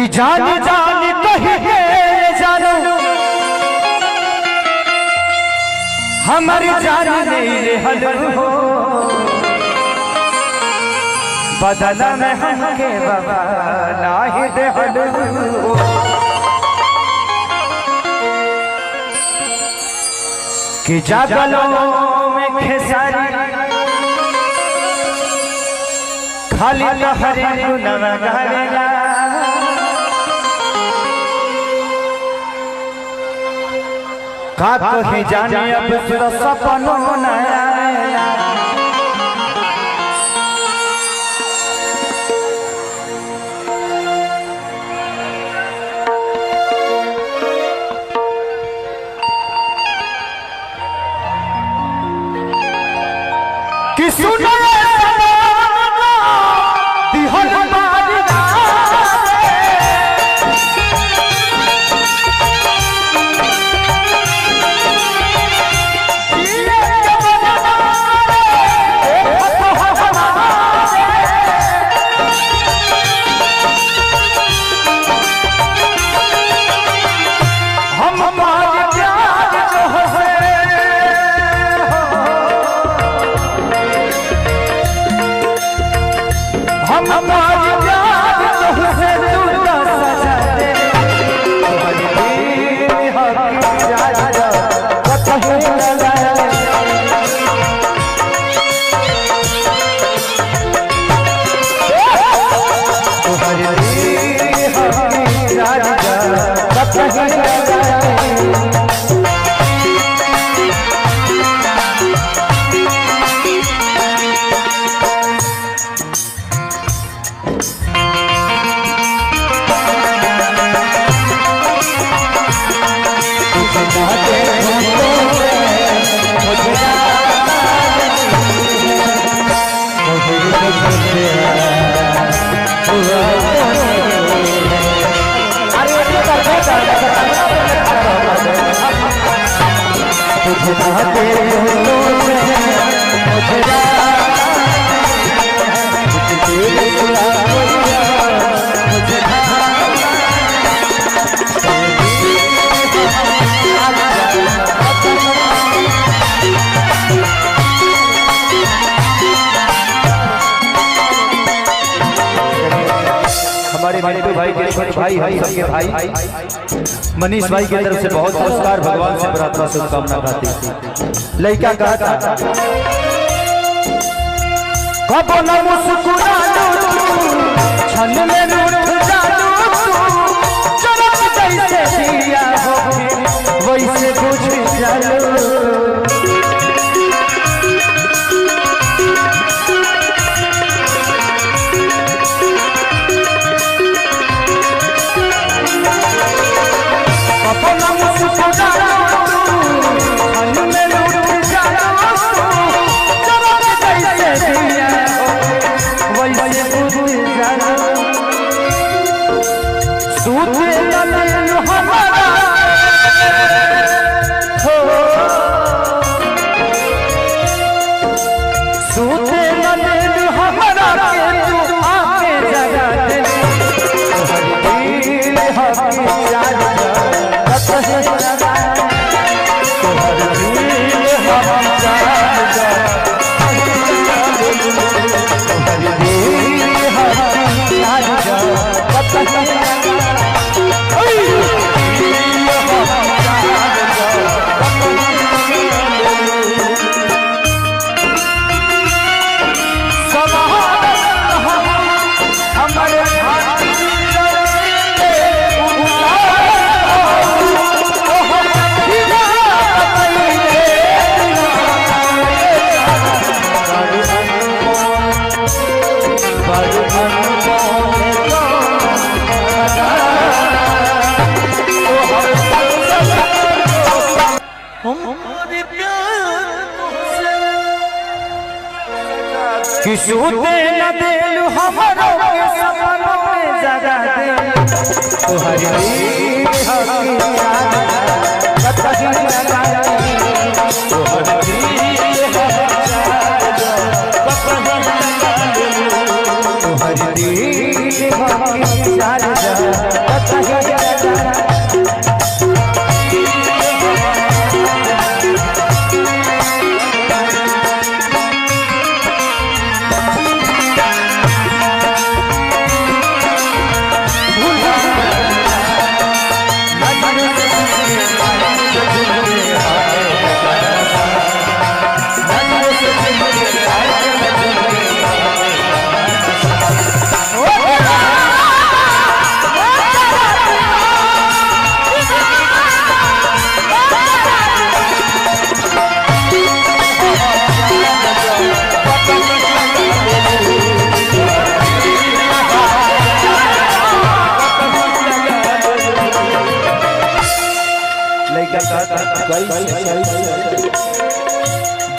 कि जान जान कहिए जानो हमारी जान नहीं हल हो बदल में हमके बाबा नाही दे हल हो कि जागलों में खेसारी खाली लहरे गुनवा गावेला का कही जाने अब तेरा सपनों न आया कि सुनो हमारे भाई के छोटे भाई हम सबके भाई मनीष भाई की तरफ से बहुत पुरस्कार भगवान से प्रार्थना शुभकामना करती लड़का कहता कब न मुस्कुरालू छन में रूठ जालू चमक जैसे दिया हो वैसे बुझ जालू कि सूते न देलू हमरो के सपनों में जगा दे तोहरी हरी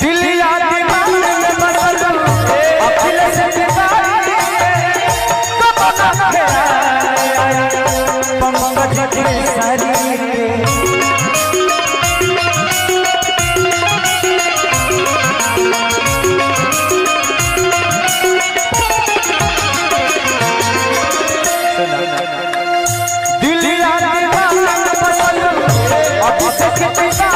दिल यार दिमाग में बसल अखिल से दीवारी पंकज के सारी पैसा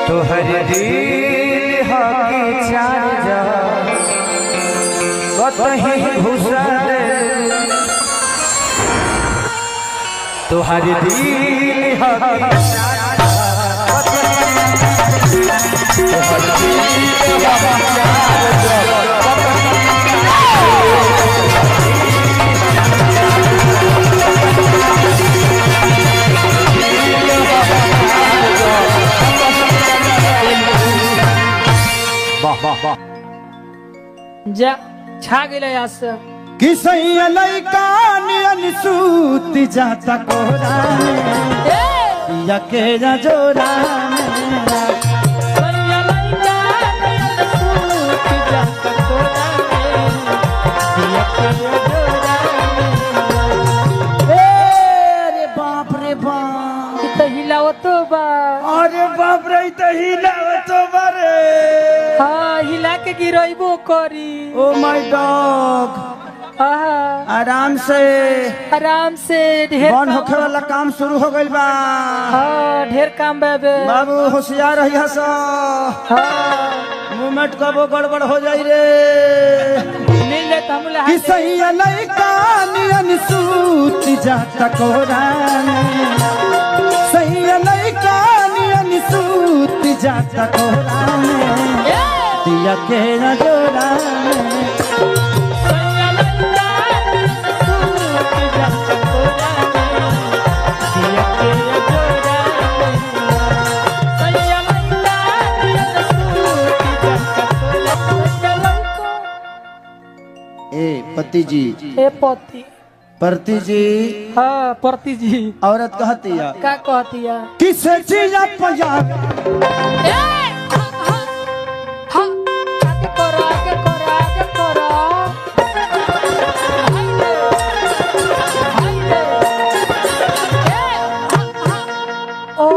तो हर दिल हकी चार जा कतही घुसा दे तो हर दिल हकी जा छा गेले आस किसैया लइका नियन सूत जाता कोरा या के जोरा मेरा सैया लइका सूत जाता कोरा या के जोरा अरे बाप रे बाप त हिलावतो बा अरे बाप रे तो हिलावतो बारे हां हिला के गिरइबो करी ओ माय डॉग आराम से ढेर बन होखे वाला काम शुरू हो गइल बा हां ढेर काम बाबे बाबू होशियार रही हस हां मूवमेंट कबो गड़बड़ हो जाई रे मिल ले तमला किसैया लइका नियन सूत जाता कोरा सैया लइका नियन सूत जाता कोरा दिया के जोरा सैया लइका सूत जाता कोरा दिया के जोरा सैया लइका सूत जाता कोरा ए पति जी ए पति परती जी हाँ परती जी औरत कहती है का कहती है किसे चीज पया आगे करो आगे करो आगे करो ओ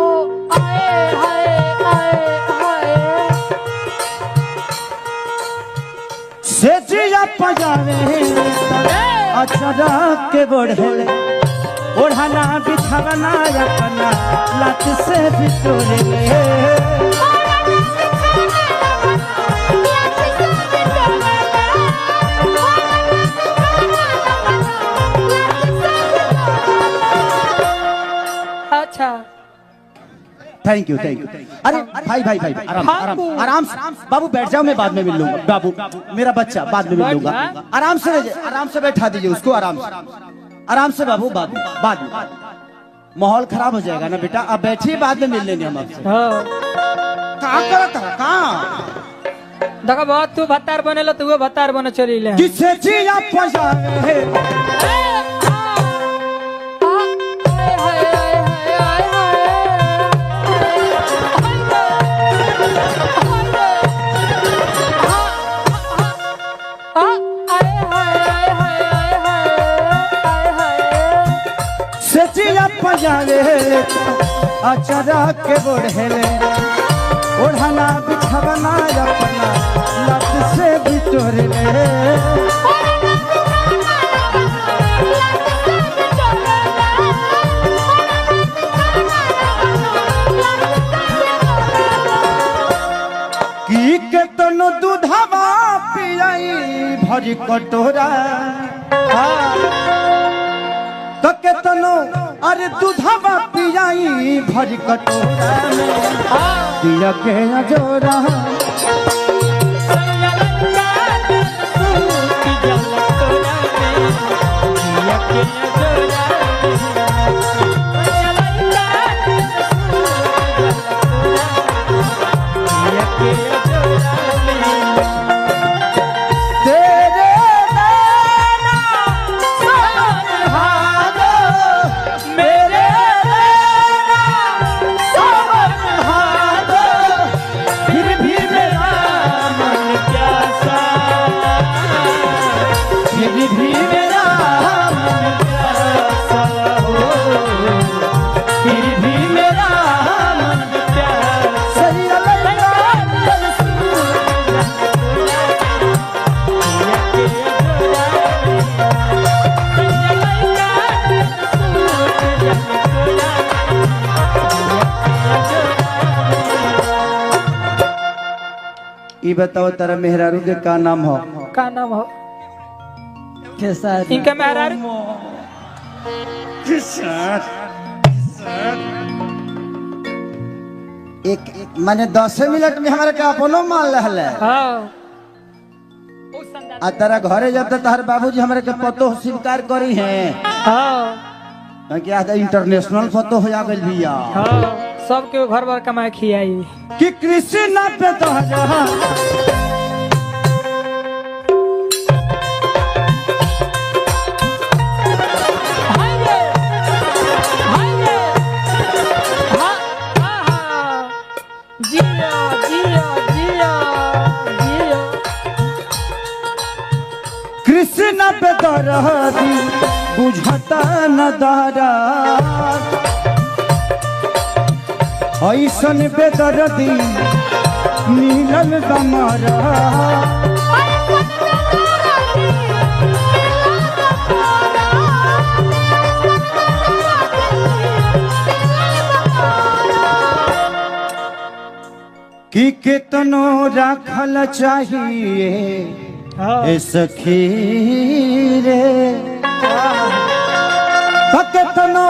आए हाय आए हाय से चीज पयावे अचरा के बढ़ले ओढ़ाना बिछावना अपना लात से बिटोरे अच्छा थैंक यू अरे भाई आराम से बाबू बैठ जाओ मैं बाद में मिल लूंगा बाबू मेरा बच्चा बाद में मिल लूंगा आराम से बैठा दीजिए उसको आराम से बाबू बाद में माहौल खराब हो जाएगा ना बेटा अब बैठिए बाद में मिल लेंगे हम आपसे कहाँ देखो बहुत तू भत्तार बनेलो तू भत्तार बने चली ले किसे चीज पजावे पजावे अचरा के बढ़ले ओढ़ाना बिछावना अपना लत से बिटोरे की के तनो दूधवा पियाई भरी कटोरा तो के तनो अरे दूधवा पियाई भरी कटोरा में दिया के जोरा ये बताओ तारा मेहरारू के का नाम हो? का नाम हो? खेसारी। इनका मेहरारू एक माने 10 मिनट में हमारे का अपनो मान रहल है। हाँ आ तारा घरे जब तक तार बाबूजी हमारे के पतो स्वीकार करी हैं। हाँ क्या इंटरनेशनल पतो हो जा गइल बिया। हाँ सबके घर बार कमाए खियाई कि कृष्ण पे तो कृष्ण पे दरदी बुझता न दारा ऐसन बेदर्दी मिलल बमारा कि कितनो राखल चाहिए ए सखी रे कितनो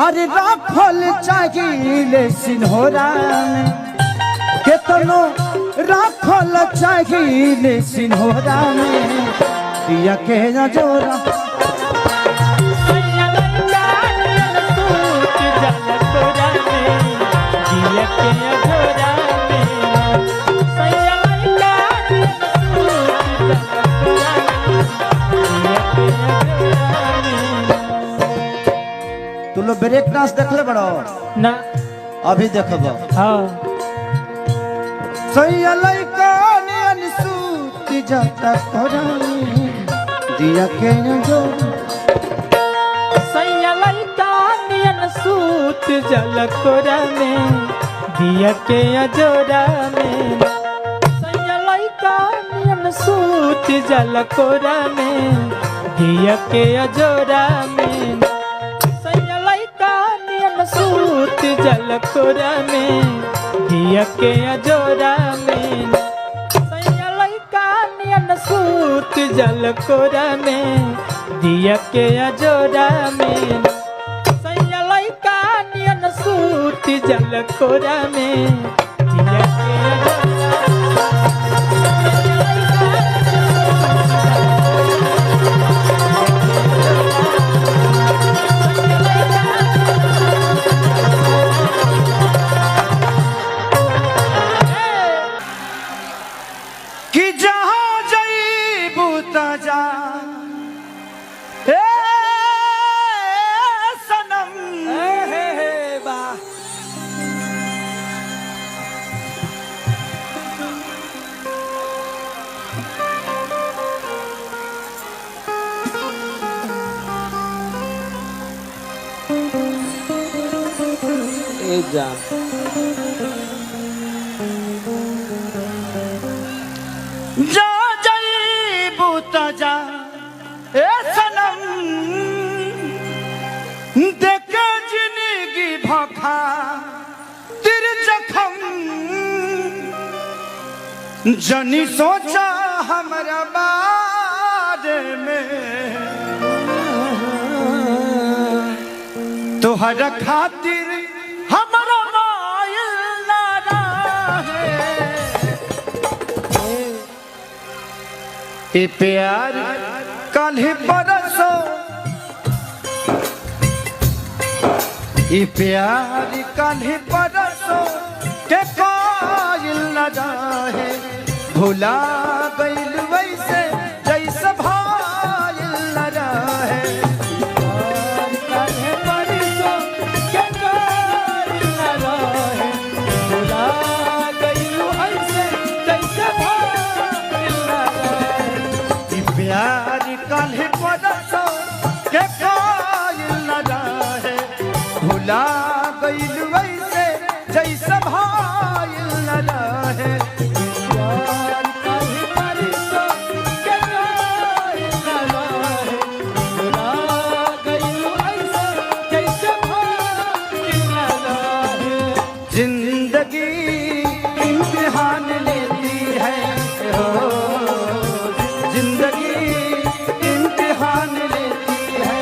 अरे राखल चाहिए सिन्होरा में कितनो राखल चाहिए सिन्होरा में दिया के जोरा तू लोग ब्रेक डांस देखले बड़ो ना अभी देखब। हाँ सैया लइका ने अनसूती जाता कोरानी दिया के जो सैया लइका नियन सूत जल कोरा में दिया के अजोरा में सैया लइका नियन सूत जल कोरा में दिया के अजोरा में सैया लइका नियन सूत जल कोरा में दिया के अजोरा में सैया लइका नियन सूत जल कोरा में दिया के अजोरा में सैया लइका नियन सूत जल कोरा में दिया के कि जहाँ जईबू त जा ए सनम वाह ए जा जा जईबू त जा ए सनम देख जिंदगी भखा तिर जखम जनी सोचा हमरा बारे में तोहरा खातिर हमरा मायल ना रहे ए प्यार कल परसो ई प्यार कान्हे परसों के कायल न रहे भुला गइल वैसे जैसे भाइल न रहे कान्हे परसों के कायल न रहे भुला गइल वैसे जैसे भाइल न रहे ई प्यार कान्हे परसों के कायल न रहे भुला गइल वैसे जैसे भाइल न रहे प्यार कान्हे परसों के कायल न रहे भुला गइल वैसे जैसे भाइल न रहे जिंदगी इम्तिहान लेती है हो जिंदगी इम्तिहान लेती है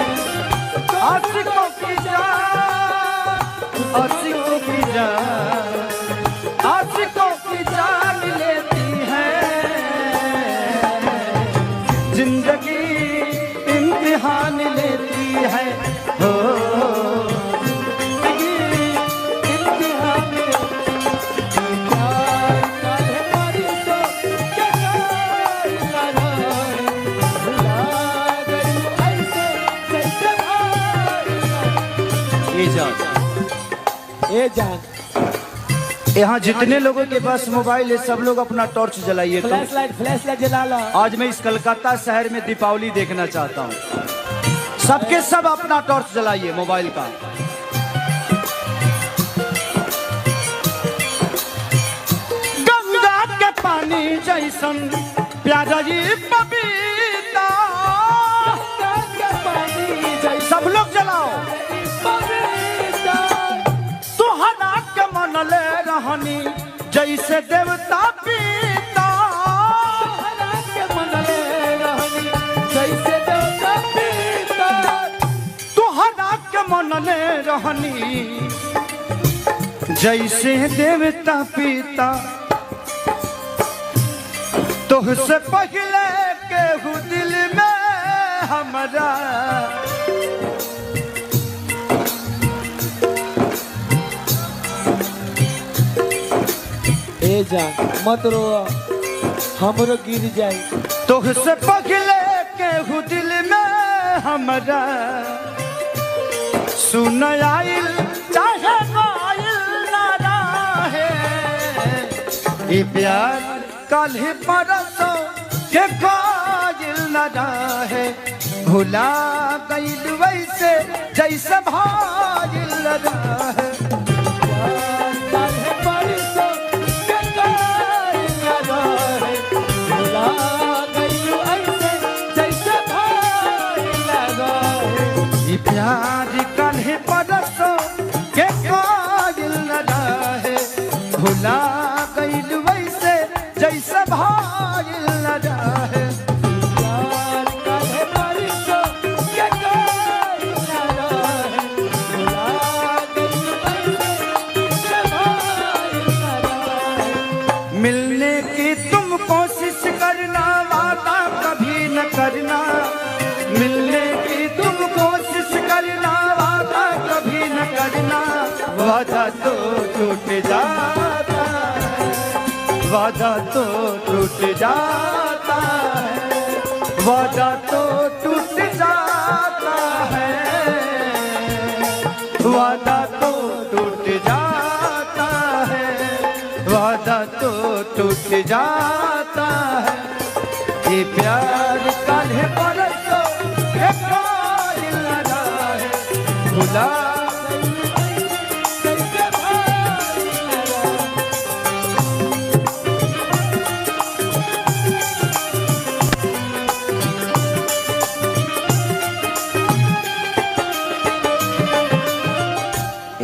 आशिकों की जान आशिकों की जान आशिकों की जान लेती है जिंदगी इम्तिहान लेती है हो ए जान यहाँ जितने लोगों के पास मोबाइल है सब लोग अपना टॉर्च जलाइए तो फ्लैश लाइट जला लो। आज मैं इस कलकत्ता शहर में दीपावली देखना चाहता हूँ सबके सब अपना टॉर्च जलाइए मोबाइल का गंगा के पानी जैसन प्यारा जी पपीता सब लोग जलाओ सुहाना के मन ले रहनी जैसे देवता पीता तुहरा के मन ले रहनी जैसे देवता पीता तुहसे पहले केहू दिल में हमारा ए जान मत रो हमरो गिर जाए तुहसे पहले केहू दिल में हमारा सुन आइल चाहे आइल ना रहे ये प्यार कल ही परसों के कायल न रहे भुला गइल वैसे जैसे भाइल न रहे प्यार कान्हे परसों के कायल न रहे भुला गइल वैसे जैसे भाइल न रहे प्यार कान्हे परसों के कायल न रहे भुला गइल वैसे जैसे भाइल न रहे मिलने की तुम कोशिश करना वादा कभी न करना मिलने की तुम कोशिश करना वादा कभी न करना वादा तो टूट जाता है वादा तो टूट जाता है वादा तो टूट जाता है वादा तो टूट जाता है वादा तो टूट जाता है ये प्यार कान्हे परसों के कायल न रहे भुला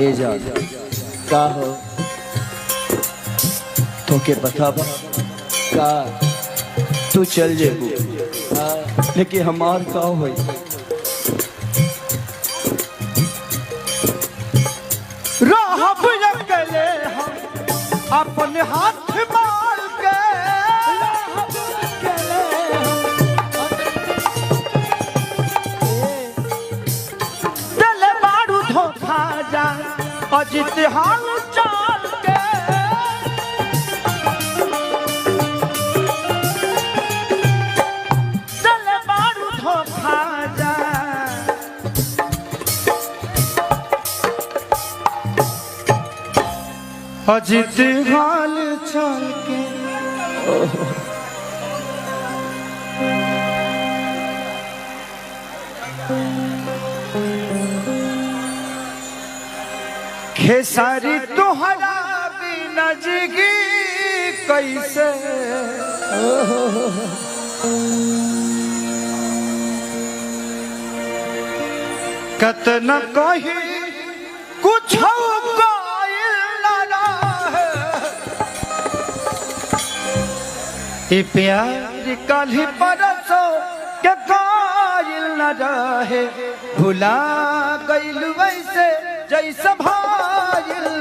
ए जा का हो तो के बतावा का तू चल जेबू लेकिन हमार का होई रहब अकेले हम अपने हाथ मार के दिल बारू धोखा जान अजित हाल चाल के चल बारू धोखा जा अजित हाल चाल के खेसारी तुहरा बिना जिगी कैसे कतन कही कुछ प्यार कल परसों के कायल न रहे भुला गइल वैसे जैसे भाइल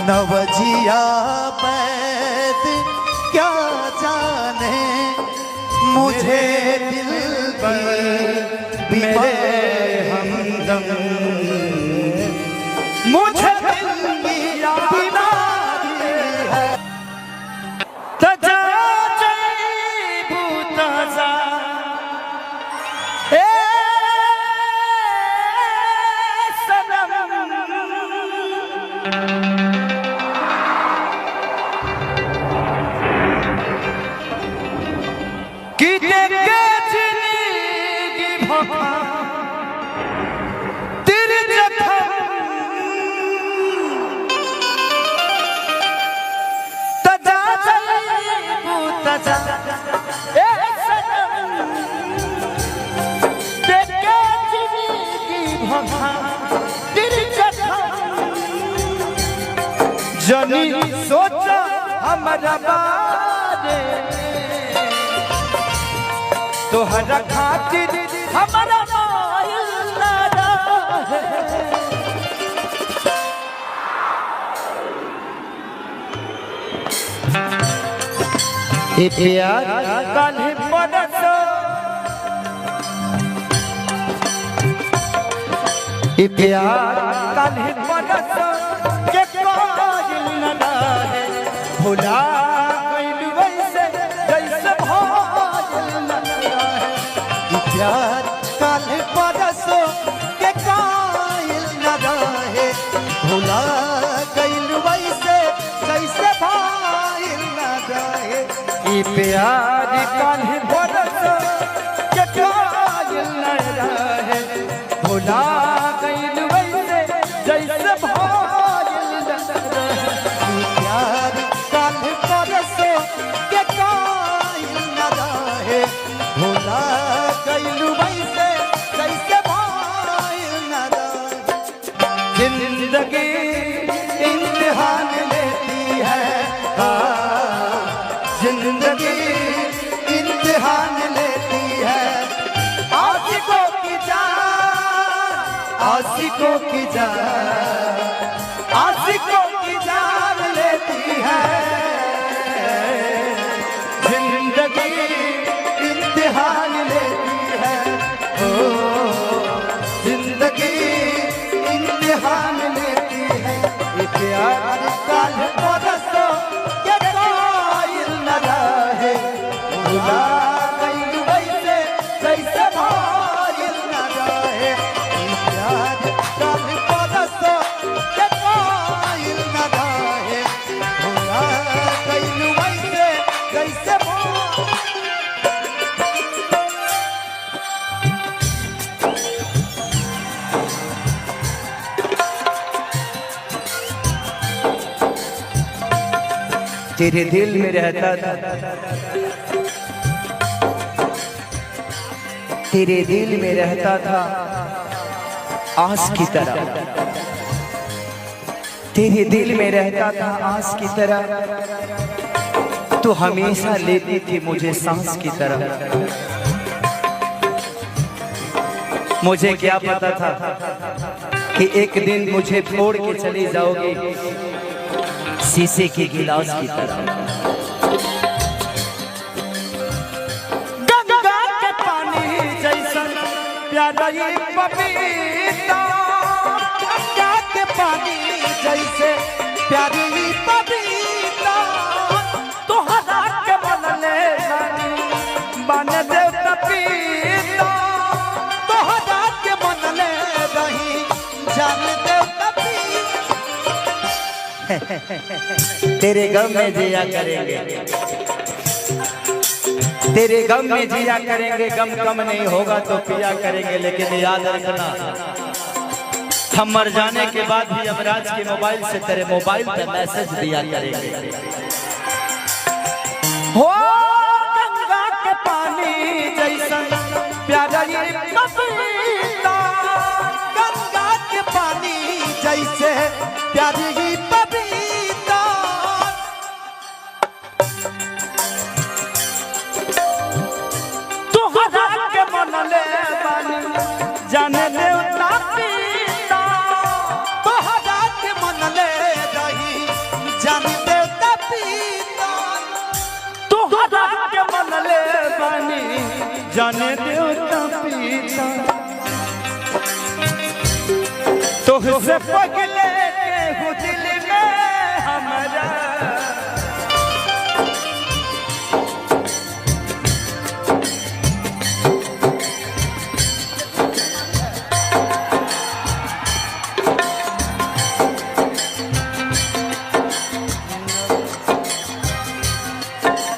नवजिया बैद क्या जाने मुझे दिल मेरे हमदम मुझे दिल बीमारी है तजा जैबू तजा ए सनम तेरे जखम तजा जैबू तजा ए सनम तेरे जिंदगी भखा तेरे जखम जनी सोचा हमारा बारे तोहरा खातिर हमारा मायल ना रहे ये प्यार कल परसों ये प्यार कल परसों के कायल न रहे भुला गइल वैसे जैसे भाइल न रहे प्यार कल परसों के कायल न रहे भुला गइल वैसे जैसे भाइल न रहे ये प्यार कल परसों के कायल न रहे भुला गइल वैसे जैसे भाइल न रहे प्यार कल परसों के कायल न रहे भुला गइल वैसे जैसे भाइल न रहे जिंदगी इम्तिहान लेती है जिंदगी इम्तिहान लेती है आशिकों की जान आशिकों की जान आशिकों की जान लेती है जिंदगी इम्तिहान लेती है ओ जिंदगी इम्तिहान लेती है प्यार कल परसों के कायल न रहे भुला गइल वैसे जैसे भाइल न रहे प्यार कल परसों के कायल न रहे भुला गइल वैसे जैसे तेरे दिल में रहता था तेरे दिल में रहता था आस की तरह, तेरे दिल में रहता था आस की तरह, तू हमेशा लेती थी मुझे सांस की तरह। मुझे क्या पता था कि एक दिन मुझे छोड़ के चली जाओगी शीशे के गिलास की तरह। गंगा के पानी जैसा प्यारा ये पपीता, गंगा के पानी जैसे प्यारी ये पपीता, तोहरा के बनले बन देवता पीता, तोहरा के बनले रही जान देवता पीता। तेरे गम में जिया करेंगे, तेरे गम में जिया करेंगे, गम कम नहीं होगा तो पिया करेंगे। लेकिन याद रखना, हम मर जाने के बाद भी यमराज के मोबाइल से तेरे मोबाइल पे मैसेज दिया करेंगे। हो गंगा के पानी जैसा प्यारा ये पपीता, गंगा के पानी जैसे प्यारी ये पपीता, तोहरा के मनले बानी जाने देवता पीता, तोहरा के मनले रही जाने देवता पीता, तोहरा के मनले बानी जाने देवता पीता, तोहसे पगले के हो दिल में हमारा,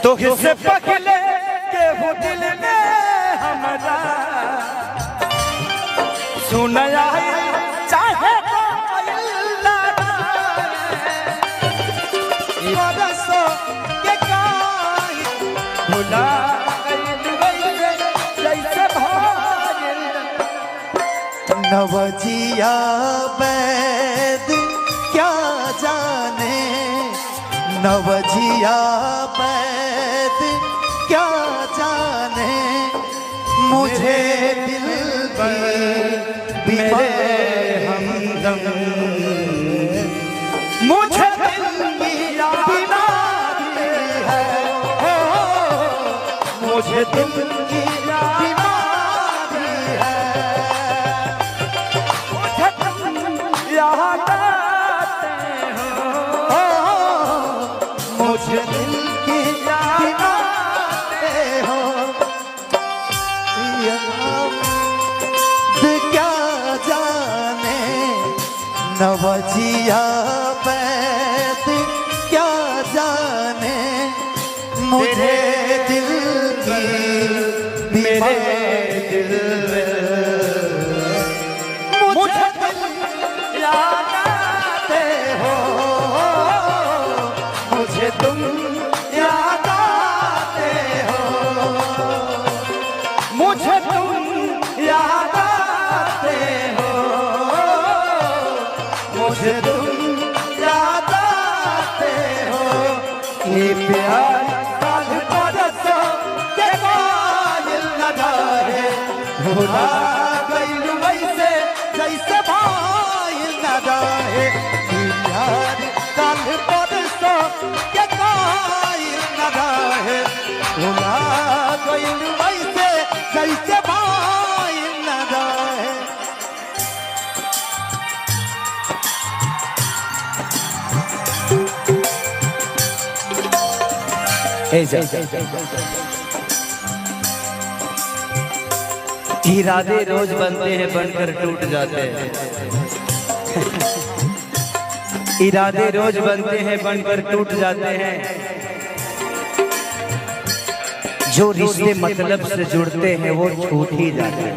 तोहसे पगले के हो दिल में हमारा, सुनया चाहे बरसों के गाय भुला जैसे भागिल नवजिया वैद क्या जाने, नवजिया वैद क्या जाने, मुझे दिल की मेरे हमदम, मुझे दिल की बीमारी है, मुझे दिल की बीमारी है, मुझे तुम याद आते हो, मुझे दिल की याद आते हो, क्या जाने नवजिया वैद क्या जाने, मुझे दिल की मेरे दिल मुझे तुम याद आते हो, मुझे तुम याद आते हो, मुझे तुम याद आते हो, मुझे तुम याद आते हो। ये प्यार काल परसों के कायल न रहे, भुला गइल वैसे जैसे भाइल न रहे। ये प्यार काल परसों के कायल न रहे, भुला गइल वैसे जैसे भाइल न रहे। इरादे रोज बनते हैं बनकर टूट जाते हैं, इरादे रोज बनते हैं बनकर टूट जाते हैं, जो रिश्ते मतलब से जुड़ते हैं वो छूट ही जाते हैं।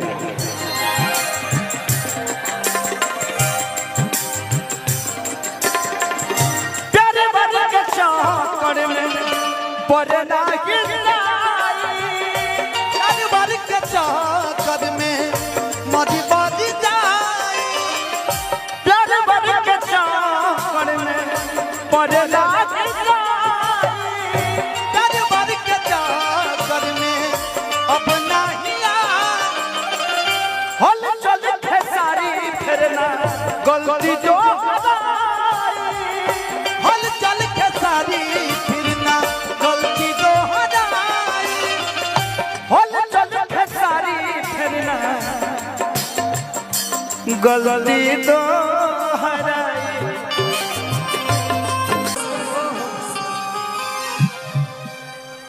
प्यारे बन के चाकर में पड़ना गिरनाई, प्यारे बन के चाकर प्यार भर के जाकर में अपना हिया हल चल खेसारी फिरना गलती जो हल चल के सारी फिरना गलती तो हटाई हल चल खेसारी फिरना गलती तो